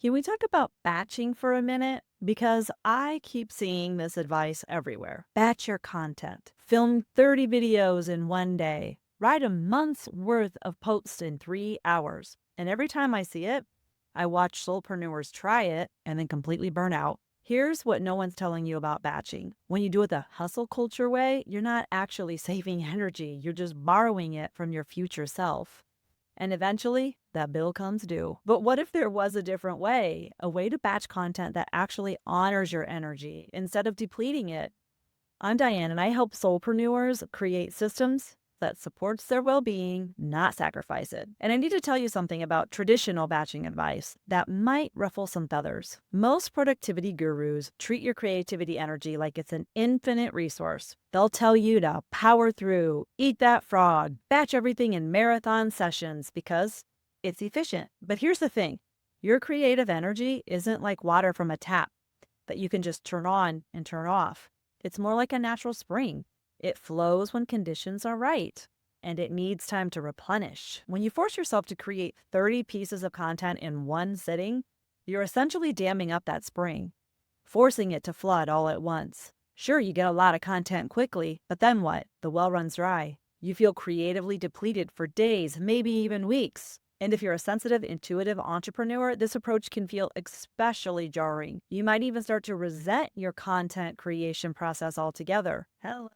Can we talk about batching for a minute? Because I keep seeing this advice everywhere. Batch your content. Film 30 videos in one day. Write a month's worth of posts in 3 hours. And every time I see it, I watch solopreneurs try it and then completely burn out. Here's what no one's telling you about batching. When you do it the hustle culture way, you're not actually saving energy. You're just borrowing it from your future self. And eventually, that bill comes due. But what if there was a different way? A way to batch content that actually honors your energy instead of depleting it? I'm Diane, and I help solopreneurs create systems that supports their well-being, not sacrifice it. And I need to tell you something about traditional batching advice that might ruffle some feathers. Most productivity gurus treat your creativity energy like it's an infinite resource. They'll tell you to power through, eat that frog, batch everything in marathon sessions because it's efficient. But here's the thing, your creative energy isn't like water from a tap that you can just turn on and turn off. It's more like a natural spring. It flows when conditions are right, and it needs time to replenish. When you force yourself to create 30 pieces of content in one sitting, you're essentially damming up that spring, forcing it to flood all at once. Sure, you get a lot of content quickly, but then what? The well runs dry. You feel creatively depleted for days, maybe even weeks. And if you're a sensitive, intuitive entrepreneur, this approach can feel especially jarring. You might even start to resent your content creation process altogether. Hello.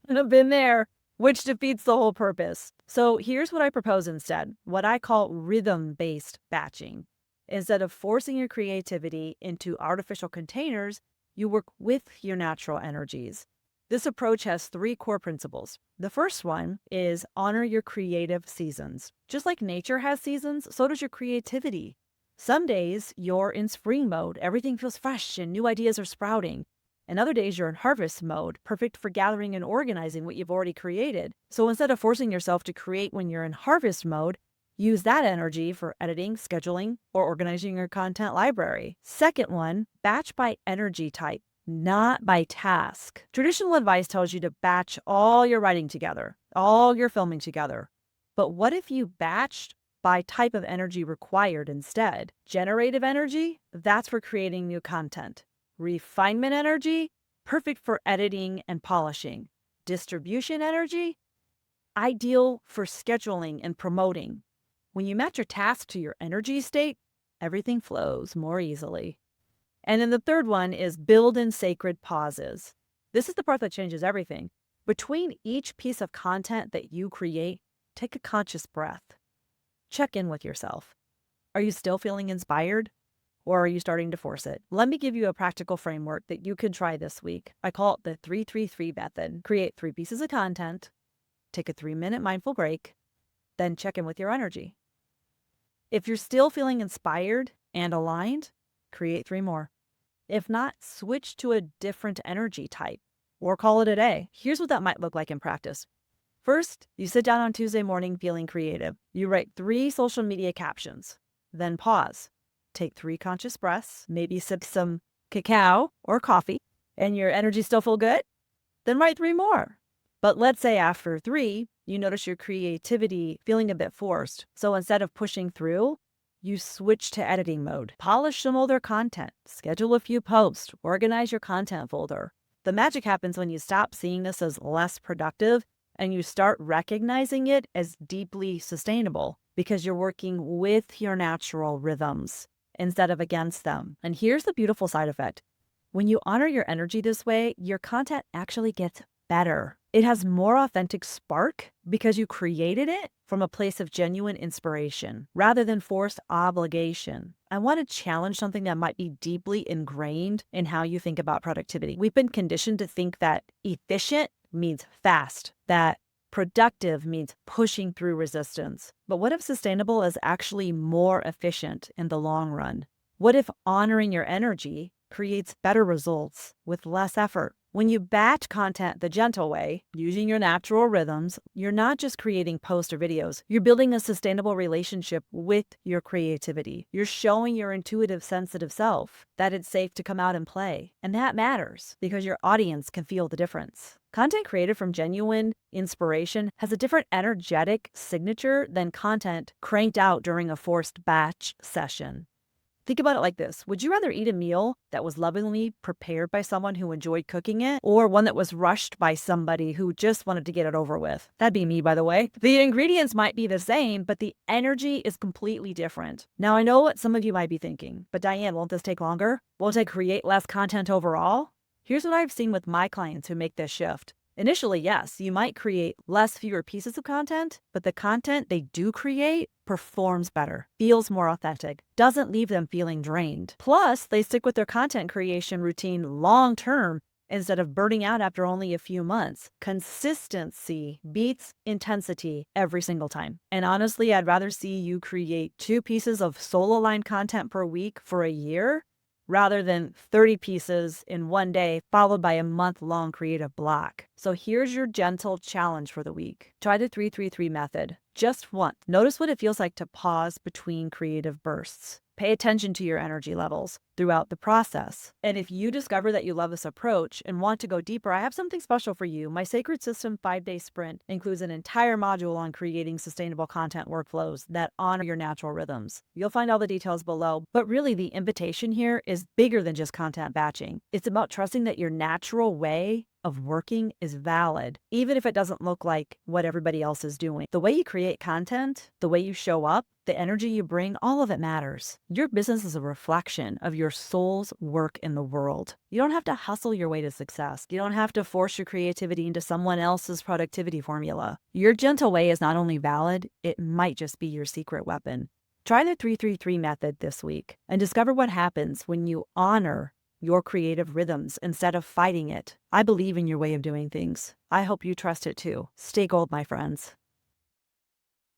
I've been there, which defeats the whole purpose. So here's what I propose instead, what I call rhythm-based batching. Instead of forcing your creativity into artificial containers, you work with your natural energies. This approach has three core principles. The first one is honor your creative seasons. Just like nature has seasons, so does your creativity. Some days you're in spring mode, everything feels fresh and new ideas are sprouting. And other days you're in harvest mode, perfect for gathering and organizing what you've already created. So instead of forcing yourself to create when you're in harvest mode, use that energy for editing, scheduling, or organizing your content library. Second one, batch by energy type, not by task. Traditional advice tells you to batch all your writing together, all your filming together. But what if you batched by type of energy required instead? Generative energy, that's for creating new content. Refinement energy, perfect for editing and polishing. Distribution energy, ideal for scheduling and promoting. When you match your task to your energy state, everything flows more easily. And then the third one is build in sacred pauses. This is the part that changes everything. Between each piece of content that you create, take a conscious breath. Check in with yourself. Are you still feeling inspired? Or are you starting to force it? Let me give you a practical framework that you could try this week. I call it the 3-3-3 method. Create 3 pieces of content, take a 3-minute mindful break, then check in with your energy. If you're still feeling inspired and aligned, create 3 more. If not, switch to a different energy type or call it a day. Here's what that might look like in practice. First, you sit down on Tuesday morning feeling creative. You write 3 social media captions, then pause. Take 3 conscious breaths, maybe sip some cacao or coffee, and your energy still feel good? Then write 3 more. But let's say after 3, you notice your creativity feeling a bit forced. So instead of pushing through, you switch to editing mode. Polish some older content, schedule a few posts, organize your content folder. The magic happens when you stop seeing this as less productive and you start recognizing it as deeply sustainable because you're working with your natural rhythms instead of against them. And here's the beautiful side effect. When you honor your energy this way, your content actually gets better. It has more authentic spark because you created it from a place of genuine inspiration rather than forced obligation. I want to challenge something that might be deeply ingrained in how you think about productivity. We've been conditioned to think that efficient means fast, that productive means pushing through resistance. But what if sustainable is actually more efficient in the long run? What if honoring your energy creates better results with less effort? When you batch content the gentle way, using your natural rhythms, you're not just creating posts or videos. You're building a sustainable relationship with your creativity. You're showing your intuitive, sensitive self that it's safe to come out and play. And that matters because your audience can feel the difference. Content created from genuine inspiration has a different energetic signature than content cranked out during a forced batch session. Think about it like this. Would you rather eat a meal that was lovingly prepared by someone who enjoyed cooking it, or one that was rushed by somebody who just wanted to get it over with? That'd be me, by the way. The ingredients might be the same, but the energy is completely different. Now, I know what some of you might be thinking, but Diane, won't this take longer? Won't I create less content overall? Here's what I've seen with my clients who make this shift. Initially, yes, you might create fewer pieces of content, but the content they do create performs better, feels more authentic, doesn't leave them feeling drained. Plus, they stick with their content creation routine long term instead of burning out after only a few months. Consistency beats intensity every single time. And honestly, I'd rather see you create 2 pieces of solo line content per week for a year rather than 30 pieces in one day, followed by a month-long creative block. So here's your gentle challenge for the week. Try the 3-3-3 method. Just once. Notice what it feels like to pause between creative bursts. Pay attention to your energy levels throughout the process. And if you discover that you love this approach and want to go deeper, I have something special for you. My Sacred System 5-day sprint includes an entire module on creating sustainable content workflows that honor your natural rhythms. You'll find all the details below, but really the invitation here is bigger than just content batching. It's about trusting that your natural way of working is valid, even if it doesn't look like what everybody else is doing. The way you create content, the way you show up, the energy you bring, all of it matters. Your business is a reflection of your soul's work in the world. You don't have to hustle your way to success. You don't have to force your creativity into someone else's productivity formula. Your gentle way is not only valid, it might just be your secret weapon. Try the 3-3-3 method this week and discover what happens when you honor your creative rhythms instead of fighting it. I believe in your way of doing things. I hope you trust it too. Stay gold, my friends.